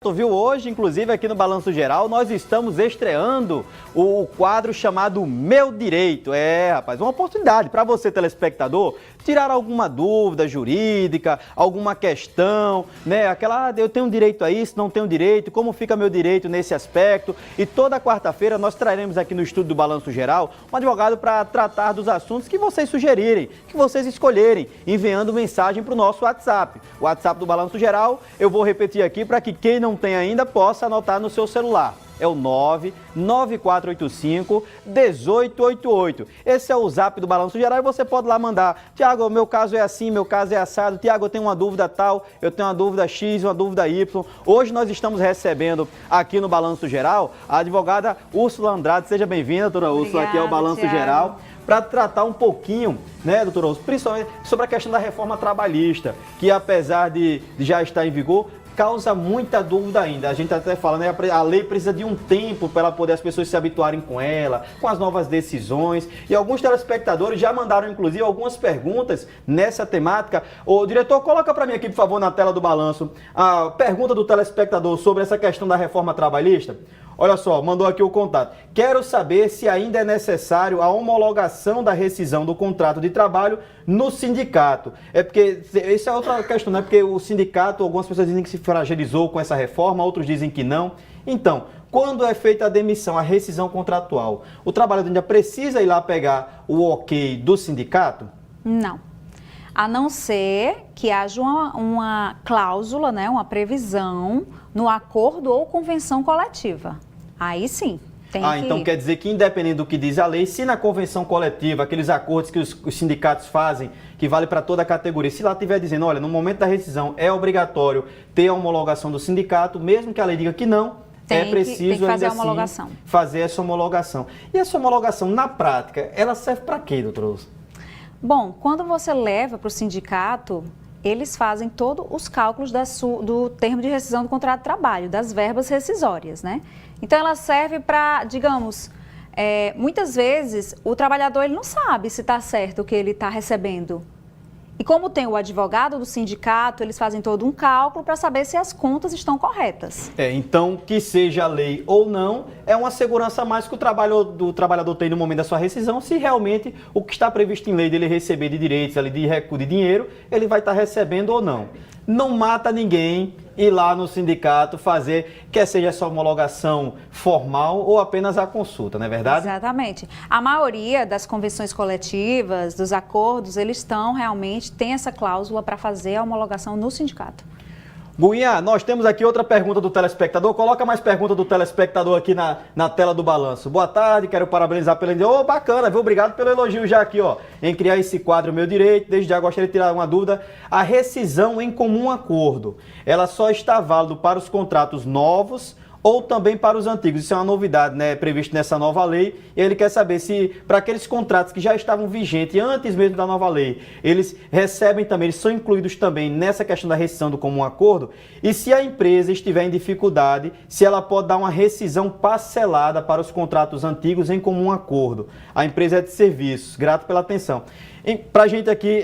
certo, viu? Hoje, inclusive, aqui no Balanço Geral, nós estamos estreando o quadro chamado Meu Direito. Rapaz, uma oportunidade para você, telespectador, tirar alguma dúvida jurídica, alguma questão, né? Aquela, eu tenho direito a isso, não tenho direito, como fica meu direito nesse aspecto? E toda quarta-feira nós traremos aqui no estúdio do Balanço Geral um advogado para tratar dos assuntos que vocês sugerirem, que vocês escolherem, enviando mensagem para o nosso WhatsApp. O WhatsApp do Balanço Geral, eu vou repetir aqui para que quem não tem ainda possa anotar no seu celular. É o 99485-1888. Esse é o zap do Balanço Geral e você pode lá mandar: Tiago, meu caso é assim, meu caso é assado. Tiago, eu tenho uma dúvida tal, eu tenho uma dúvida X, uma dúvida Y. Hoje nós estamos recebendo aqui no Balanço Geral a advogada Úrsula Andrade. Seja bem-vinda, doutora Úrsula, aqui é o Balanço Thiago. Geral, para tratar um pouquinho, né, doutora Úrsula, principalmente sobre a questão da reforma trabalhista, que apesar de já estar em vigor, causa muita dúvida ainda. A gente até fala, né, a lei precisa de um tempo para poder as pessoas se habituarem com ela, com as novas decisões. E alguns telespectadores já mandaram, inclusive, algumas perguntas nessa temática. Ô, diretor, coloca para mim aqui, por favor, na tela do balanço, a pergunta do telespectador sobre essa questão da reforma trabalhista. Olha só, mandou aqui o contato. Quero saber se ainda é necessário a homologação da rescisão do contrato de trabalho no sindicato. É porque, essa é outra questão, né? Porque o sindicato, algumas pessoas dizem que se fragilizou com essa reforma, outros dizem que não. Então, quando é feita a demissão, a rescisão contratual, o trabalhador ainda precisa ir lá pegar o ok do sindicato? Não. A não ser que haja uma cláusula, né, uma previsão no acordo ou convenção coletiva. Aí sim. Então quer dizer que, independente do que diz a lei, se na convenção coletiva, aqueles acordos que os sindicatos fazem, que vale para toda a categoria, se lá estiver dizendo, olha, no momento da rescisão é obrigatório ter a homologação do sindicato, mesmo que a lei diga que não, é preciso fazer ainda assim fazer essa homologação. E essa homologação, na prática, ela serve para quê, doutor Úrsula? Bom, quando você leva para o sindicato, eles fazem todos os cálculos do termo de rescisão do contrato de trabalho, das verbas rescisórias, né? Então, ela serve para, digamos, muitas vezes o trabalhador ele não sabe se está certo o que ele está recebendo. E como tem o advogado do sindicato, eles fazem todo um cálculo para saber se as contas estão corretas. Então, que seja lei ou não, é uma segurança a mais que o trabalhador tem no momento da sua rescisão, se realmente o que está previsto em lei dele receber de direitos, ali, de recuo de dinheiro, ele vai estar recebendo ou não. Não mata ninguém ir lá no sindicato fazer, quer seja essa homologação formal ou apenas a consulta, não é verdade? Exatamente. A maioria das convenções coletivas, dos acordos, eles tem essa cláusula para fazer a homologação no sindicato. Guinha, nós temos aqui outra pergunta do telespectador. Coloca mais pergunta do telespectador aqui na tela do balanço. Boa tarde, quero parabenizar pelo... bacana, viu? Obrigado pelo elogio já aqui, ó, em criar esse quadro Meu Direito. Desde já gostaria de tirar uma dúvida. A rescisão em comum acordo, ela só está válida para os contratos novos ou também para os antigos? Isso é uma novidade, né, previsto nessa nova lei. E ele quer saber se, para aqueles contratos que já estavam vigentes antes mesmo da nova lei, eles recebem também, eles são incluídos também nessa questão da rescisão do comum acordo. E se a empresa estiver em dificuldade, se ela pode dar uma rescisão parcelada para os contratos antigos em comum acordo. A empresa é de serviços. Grato pela atenção. Para a gente aqui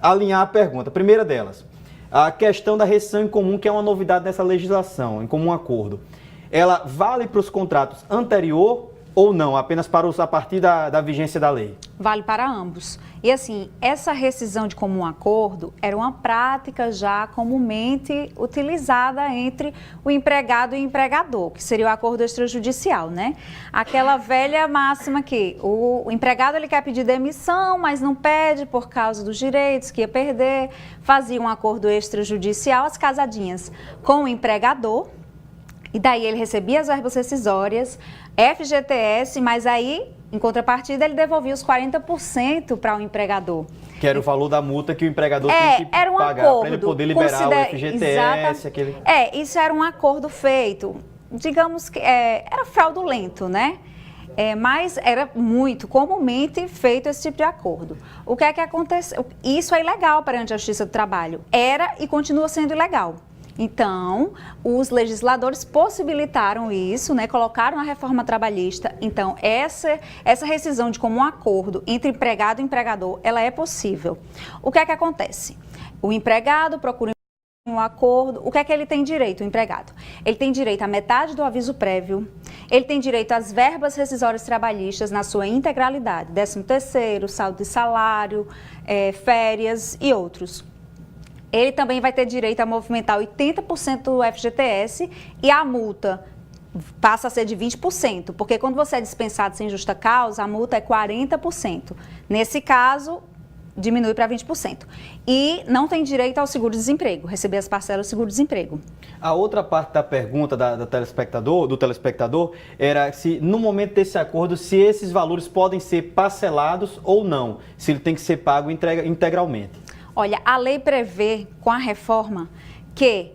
alinhar a pergunta, a primeira delas, a questão da rescisão em comum, que é uma novidade nessa legislação, em comum acordo. Ela vale para os contratos anterior ou não, apenas para a partir da vigência da lei? Vale para ambos. E assim, essa rescisão de comum acordo era uma prática já comumente utilizada entre o empregado e o empregador, que seria o acordo extrajudicial, né? Aquela velha máxima que o empregado ele quer pedir demissão, mas não pede por causa dos direitos que ia perder, fazia um acordo extrajudicial, as casadinhas com o empregador, e daí ele recebia as verbas rescisórias, FGTS, mas aí, em contrapartida, ele devolvia os 40% para o empregador. Que era o valor da multa que o empregador tinha que pagar para ele poder liberar o FGTS. Isso era um acordo feito, digamos que era fraudulento, né? Mas era muito comumente feito esse tipo de acordo. O que é que aconteceu? Isso é ilegal perante a Justiça do Trabalho. Era e continua sendo ilegal. Então, os legisladores possibilitaram isso, né? Colocaram a reforma trabalhista. Então, essa rescisão de comum acordo entre empregado e empregador, ela é possível. O que é que acontece? O empregado procura um acordo, o que é que ele tem direito, o empregado? Ele tem direito à metade do aviso prévio, ele tem direito às verbas rescisórias trabalhistas na sua integralidade, 13º, saldo de salário, férias e outros. Ele também vai ter direito a movimentar 80% do FGTS e a multa passa a ser de 20%, porque quando você é dispensado sem justa causa, a multa é 40%. Nesse caso, diminui para 20%. E não tem direito ao seguro-desemprego, receber as parcelas do seguro-desemprego. A outra parte da pergunta do telespectador era se, no momento desse acordo, se esses valores podem ser parcelados ou não, se ele tem que ser pago integralmente. Olha, a lei prevê, com a reforma, que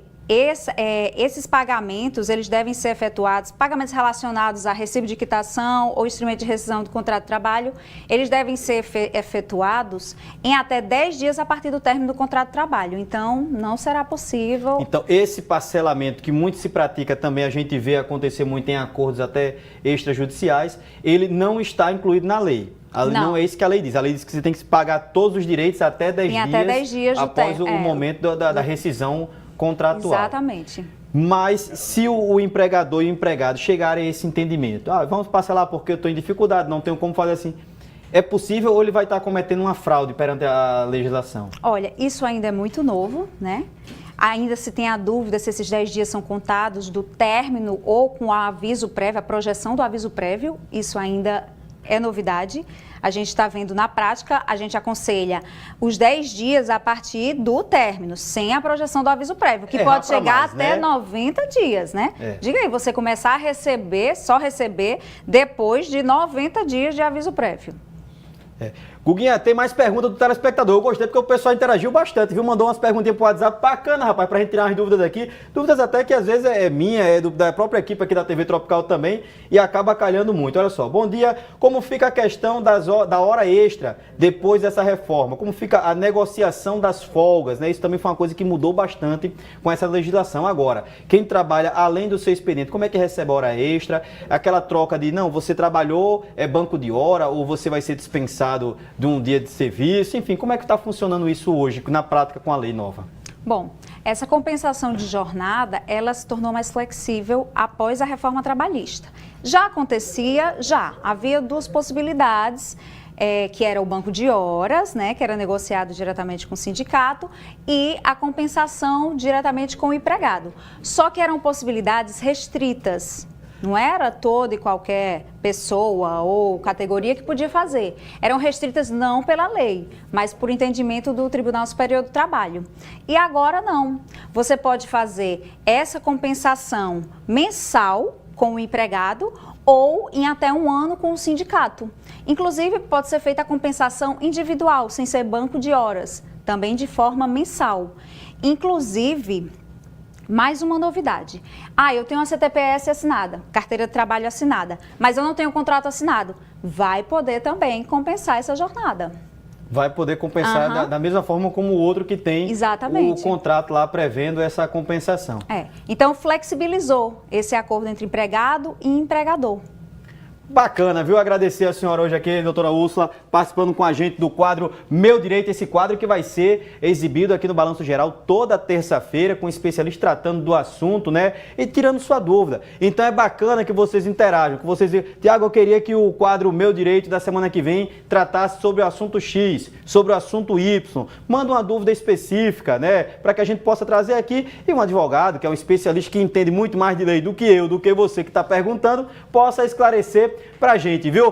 esses pagamentos, eles devem ser efetuados, pagamentos relacionados a recibo de quitação ou instrumento de rescisão do contrato de trabalho, eles devem ser efetuados em até 10 dias a partir do término do contrato de trabalho. Então, não será possível. Então, esse parcelamento que muito se pratica também, a gente vê acontecer muito em acordos até extrajudiciais, ele não está incluído na lei. Não é isso que a lei diz. A lei diz que você tem que pagar todos os direitos até 10 dias após o momento da rescisão contratual. Exatamente. Mas se o empregador e o empregado chegarem a esse entendimento, vamos parcelar porque eu estou em dificuldade, não tenho como fazer assim, é possível ou ele vai estar cometendo uma fraude perante a legislação? Olha, isso ainda é muito novo, né? Ainda se tem a dúvida se esses 10 dias são contados do término ou com o aviso prévio, a projeção do aviso prévio, isso ainda é novidade. A gente está vendo na prática, a gente aconselha os 10 dias a partir do término, sem a projeção do aviso prévio, que pode chegar até 90 dias, né? Diga aí, você começar a receber, só receber depois de 90 dias de aviso prévio. Guguinha, tem mais perguntas do telespectador. Eu gostei porque o pessoal interagiu bastante, viu? Mandou umas perguntinhas pro WhatsApp. Bacana, rapaz, pra gente tirar umas dúvidas aqui. Dúvidas até que às vezes é minha, da própria equipe aqui da TV Tropical também e acaba calhando muito. Olha só, bom dia. Como fica a questão da hora extra depois dessa reforma? Como fica a negociação das folgas, né? Isso também foi uma coisa que mudou bastante com essa legislação. Agora, quem trabalha além do seu expediente, como é que recebe a hora extra? Aquela troca de, não, você trabalhou, é banco de hora ou você vai ser dispensado de um dia de serviço, enfim, como é que está funcionando isso hoje, na prática, com a lei nova? Bom, essa compensação de jornada, ela se tornou mais flexível após a reforma trabalhista. Já acontecia, havia duas possibilidades, que era o banco de horas, né, que era negociado diretamente com o sindicato, e a compensação diretamente com o empregado. Só que eram possibilidades restritas. Não era toda e qualquer pessoa ou categoria que podia fazer. Eram restritas não pela lei, mas por entendimento do Tribunal Superior do Trabalho. E agora não. Você pode fazer essa compensação mensal com o empregado ou em até um ano com o sindicato. Inclusive, pode ser feita a compensação individual, sem ser banco de horas, também de forma mensal. Inclusive, mais uma novidade. Eu tenho uma CTPS assinada, carteira de trabalho assinada, mas eu não tenho contrato assinado. Vai poder também compensar essa jornada. Vai poder compensar da mesma forma como o outro que tem o contrato lá prevendo essa compensação. Então, flexibilizou esse acordo entre empregado e empregador. Bacana, viu? Agradecer a senhora hoje aqui, doutora Úrsula, participando com a gente do quadro Meu Direito, esse quadro que vai ser exibido aqui no Balanço Geral toda terça-feira, com um especialista tratando do assunto, né? E tirando sua dúvida. Então é bacana que vocês interajam, que vocês... Tiago, eu queria que o quadro Meu Direito da semana que vem tratasse sobre o assunto X, sobre o assunto Y. Manda uma dúvida específica, né? Para que a gente possa trazer aqui e um advogado, que é um especialista que entende muito mais de lei do que eu, do que você que está perguntando, possa esclarecer pra gente, viu?